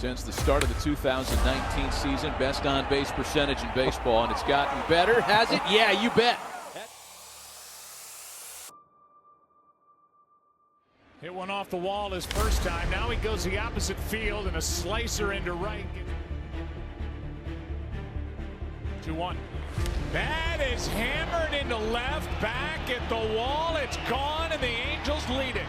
since the start of the 2019 season. Best on-base percentage in baseball, and it's gotten better, has it? Yeah, you bet. Hit one off the wall his first time. Now he goes the opposite field and a slicer into right. 2-1. That is hammered into left, back at the wall. It's gone, and the Angels lead it.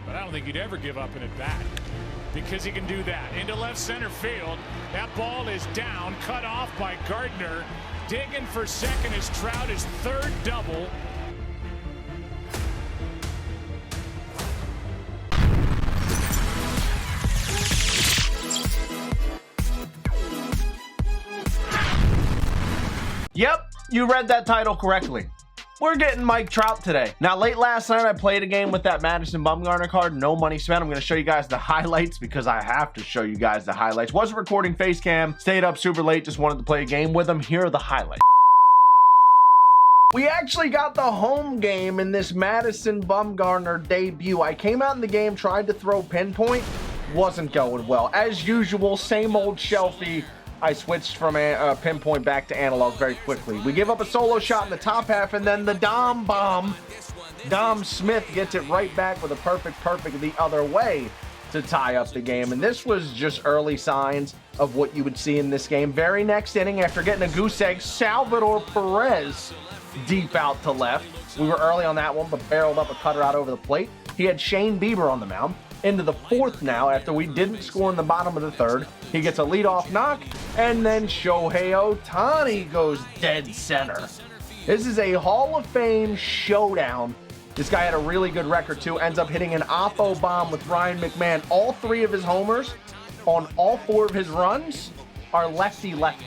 But I don't think he'd ever give up an at-bat, because he can do that. Into left center field. That ball is down, cut off by Gardner. Digging for second is Trout, his third double. Yep, you read that title correctly. We're getting Mike Trout today. Now, late last night, I played a game with that Madison Bumgarner card. No money spent. I'm going to show you guys the highlights because I have to show you guys the highlights. Wasn't recording face cam. Stayed up super late. Just wanted to play a game with him. Here are the highlights. We actually got the home game in this Madison Bumgarner debut. I came out in the game, tried to throw pinpoint. Wasn't going well. As usual, same old Shelfy. I switched from a pinpoint back to analog very quickly. We give up a solo shot in the top half, and then the Dom bomb. Dom Smith gets it right back with a perfect the other way to tie up the game. And this was just early signs of what you would see in this game. Very next inning, after getting a goose egg, Salvador Perez deep out to left. We were early on that one, but barreled up a cutter out over the plate. He had Shane Bieber on the mound. Into the fourth now, after we didn't score in the bottom of the third. He gets a leadoff knock, and then Shohei Ohtani goes dead center. This is a Hall of Fame showdown. This guy had a really good record too, ends up hitting an oppo bomb with Ryan McMahon. All three of his homers on all four of his runs are lefty-lefty.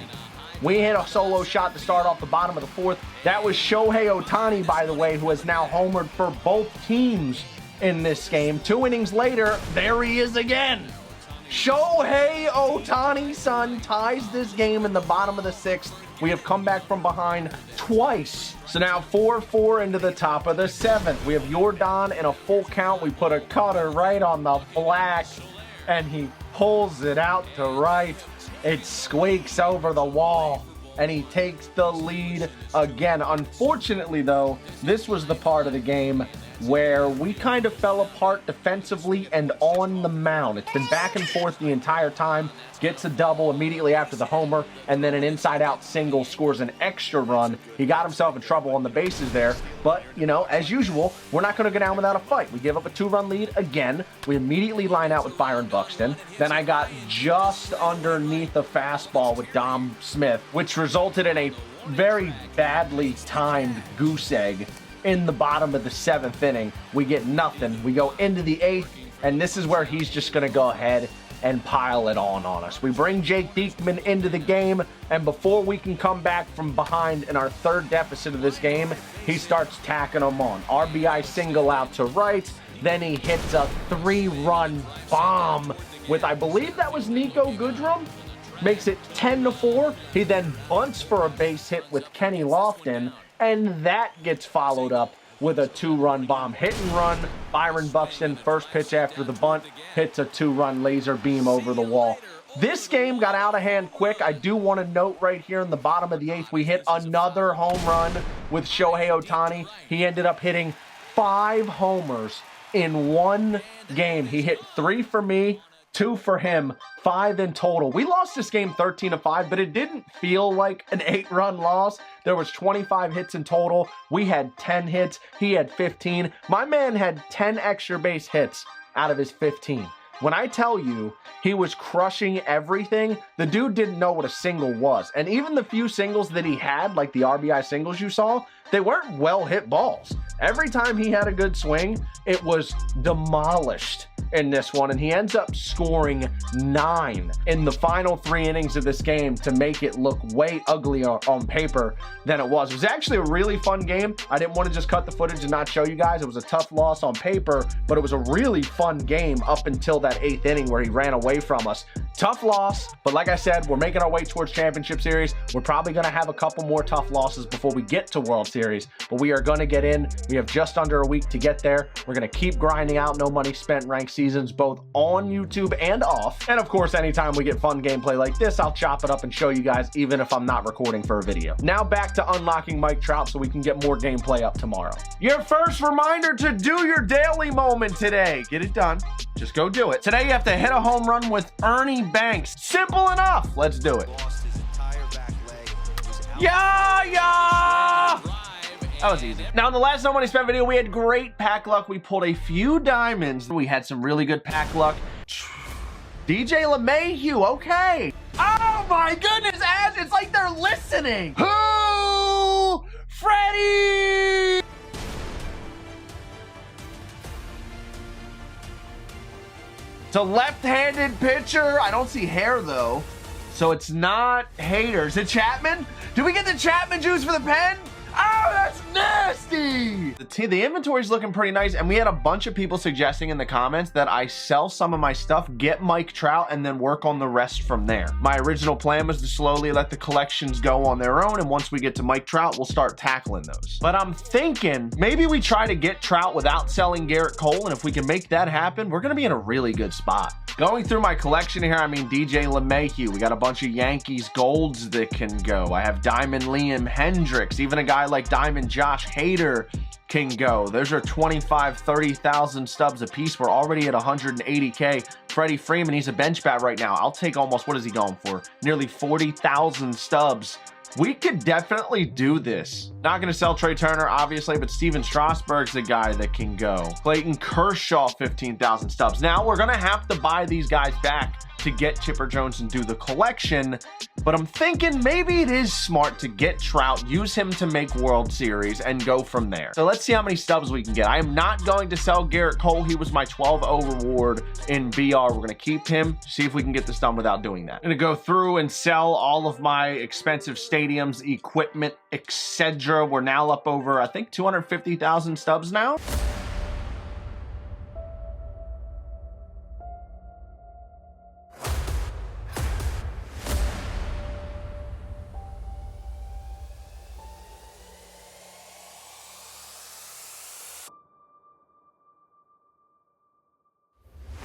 We hit a solo shot to start off the bottom of the fourth. That was Shohei Ohtani, by the way, who has now homered for both teams in this game. 2 innings later, there he is again. Shohei Ohtani's son ties this game in the bottom of the sixth. We have come back from behind twice. So now 4-4 into the top of the seventh. We have Yordan in a full count. We put a cutter right on the black, and he pulls it out to right. It squeaks over the wall, and he takes the lead again. Unfortunately, though, this was the part of the game where we kind of fell apart defensively and on the mound. It's been back and forth the entire time. Gets a double immediately after the homer, and then an inside-out single, scores an extra run. He got himself in trouble on the bases there, but, you know, as usual, we're not going to go down without a fight. We give up a 2-run lead again. We immediately line out with Byron Buxton. Then I got just underneath a fastball with Dom Smith, which resulted in a very badly timed goose egg. In the bottom of the seventh inning, we get nothing. We go into the eighth, and this is where he's just going to go ahead and pile it on us. We bring Jake Diekman into the game, and before we can come back from behind in our third deficit of this game, he starts tacking them on. RBI single out to right, then he hits a 3-run bomb with, I believe that was Nico Goodrum, makes it 10-4. He then bunts for a base hit with Kenny Lofton, and that gets followed up with a 2-run bomb. Hit and run, Byron Buxton, first pitch after the bunt, hits a 2-run laser beam over the wall. This game got out of hand quick. I do want to note right here in the bottom of the eighth, we hit another home run with Shohei Ohtani. He ended up hitting 5 homers in one game. He hit 3 for me, 2 for him, 5 in total. We lost this game 13-5, but it didn't feel like an 8-run loss. There was 25 hits in total. We had 10 hits. He had 15. My man had 10 extra base hits out of his 15. When I tell you he was crushing everything, the dude didn't know what a single was. And even the few singles that he had, like the RBI singles you saw, they weren't well hit balls. Every time he had a good swing, it was demolished in this one, and he ends up scoring 9 in the final 3 innings of this game to make it look way uglier on paper than it was. It was actually a really fun game. I didn't want to just cut the footage and not show you guys. It was a tough loss on paper, but it was a really fun game up until that 8th inning where he ran away from us. Tough loss, but like I said, we're making our way towards championship series. We're probably going to have a couple more tough losses before we get to World Series, but we are going to get in. We have just under a week to get there. We're going to keep grinding out no money spent ranked seasons, both on YouTube and off. And of course, anytime we get fun gameplay like this, I'll chop it up and show you guys, even if I'm not recording for a video. Now back to unlocking Mike Trout so we can get more gameplay up tomorrow. Your first reminder to do your daily moment today. Get it done. Just go do it. Today you have to hit a home run with Ernie Banks. Simple enough. Let's do it. Yeah. That was easy. Now in the last No Money Spent video, we had great pack luck. We pulled a few diamonds. We had some really good pack luck. DJ LeMahieu, okay. Oh my goodness, Ash, it's like they're listening. Who? Freddie! It's a left-handed pitcher. I don't see hair though. So it's not haters. Is it Chapman? Did we get the Chapman juice for the pen? Oh, that's nasty! The inventory's looking pretty nice, and we had a bunch of people suggesting in the comments that I sell some of my stuff, get Mike Trout, and then work on the rest from there. My original plan was to slowly let the collections go on their own, and once we get to Mike Trout, we'll start tackling those. But I'm thinking maybe we try to get Trout without selling Garrett Cole, and if we can make that happen, we're gonna be in a really good spot. Going through my collection here, I mean DJ LeMahieu. We got a bunch of Yankees golds that can go. I have Diamond Liam Hendricks. Even a guy like Diamond Josh Hader can go. Those are 25, 30,000 stubs a piece. We're already at 180K. Freddie Freeman, he's a bench bat right now. I'll take almost, what is he going for? Nearly 40,000 stubs. We could definitely do this. Not going to sell Trey Turner, obviously, but Steven Strasburg's the guy that can go. Clayton Kershaw, 15,000 stubs. Now, we're going to have to buy these guys back to get Chipper Jones and do the collection, but I'm thinking maybe it is smart to get Trout, use him to make World Series, and go from there. So let's see how many stubs we can get. I am not going to sell Garrett Cole. He was my 12-0 reward in BR. We're going to keep him, see if we can get this done without doing that. I'm going to go through and sell all of my expensive stadiums, equipment, etc. We're now up over, I think, 250,000 stubs now.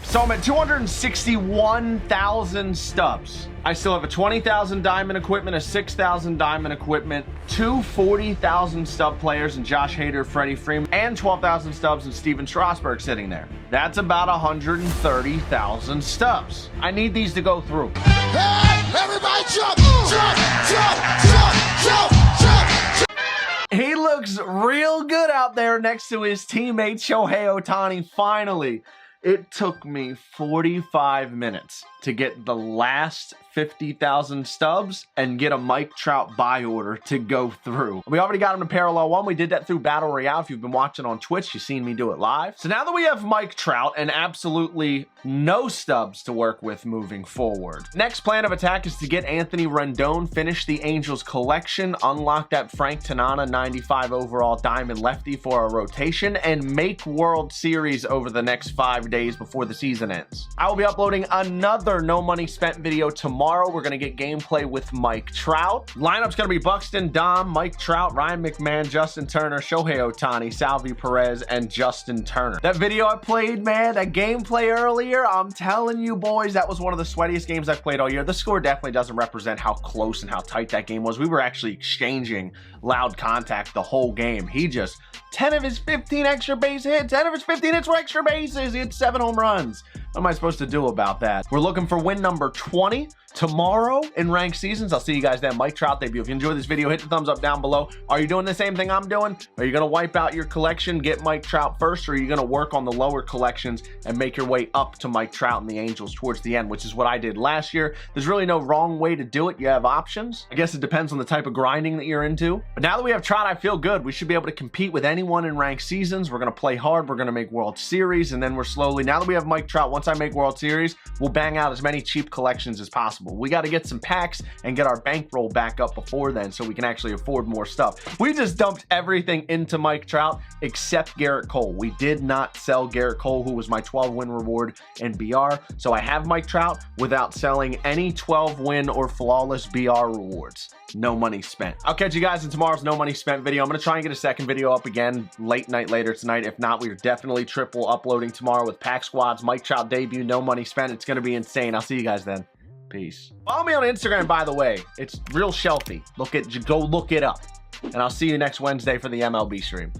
So I'm at 261,000 stubs. I still have a 20,000 diamond equipment, a 6,000 diamond equipment, two 40,000 stub players in Josh Hader, Freddie Freeman, and 12,000 stubs in Steven Strasburg sitting there. That's about 130,000 stubs. I need these to go through. Hey, everybody jump, jump, jump, jump, jump, jump. He looks real good out there next to his teammate Shohei Ohtani, finally. It took me 45 minutes to get the last 50,000 stubs and get a Mike Trout buy order to go through. We already got him to parallel one. We did that through Battle Royale. If you've been watching on Twitch, you've seen me do it live. So now that we have Mike Trout and absolutely no stubs to work with moving forward, next plan of attack is to get Anthony Rendon, finish the Angels collection, unlock that Frank Tanana 95 overall diamond lefty for our rotation, and make World Series over the next 5 days before the season ends. I will be uploading another No Money Spent video tomorrow. We're going to get gameplay with Mike Trout. Lineup's going to be Buxton, Dom, Mike Trout, Ryan McMahon, Justin Turner, Shohei Ohtani, Salvi Perez, and Justin Turner. That video I played, man, that gameplay earlier, I'm telling you boys, that was one of the sweatiest games I've played all year. The score definitely doesn't represent how close and how tight that game was. We were actually exchanging loud contact the whole game. He just 10 of his 15 extra base hits, 10 of his 15 hits were extra bases. He had 7 home runs. What am I supposed to do about that? We're looking for win number 20 tomorrow in ranked seasons. I'll see you guys then. Mike Trout debut. If you enjoyed this video, hit the thumbs up down below. Are you doing the same thing I'm doing? Are you going to wipe out your collection, get Mike Trout first, or are you going to work on the lower collections and make your way up to Mike Trout and the Angels towards the end, which is what I did last year? There's really no wrong way to do it. You have options. I guess it depends on the type of grinding that you're into. But now that we have Trout, I feel good. We should be able to compete with anyone in ranked seasons. We're going to play hard. We're going to make World Series, and then we're slowly, now that we have Mike Trout, once once I make World Series, we'll bang out as many cheap collections as possible. We got to get some packs and get our bankroll back up before then so we can actually afford more stuff. We just dumped everything into Mike Trout except Garrett Cole. We did not sell Garrett Cole, who was my 12-win reward in BR. So I have Mike Trout without selling any 12-win or flawless BR rewards. No money spent. I'll catch you guys in tomorrow's no money spent video. I'm going to try and get a second video up again late night later tonight. If not, we're definitely triple uploading tomorrow with pack squads, Mike Trout debut, no money spent. It's going to be insane. I'll see you guys then. Peace. Follow me on Instagram, by the way. It's RealShelfy. Go look it up. And I'll see you next Wednesday for the MLB stream.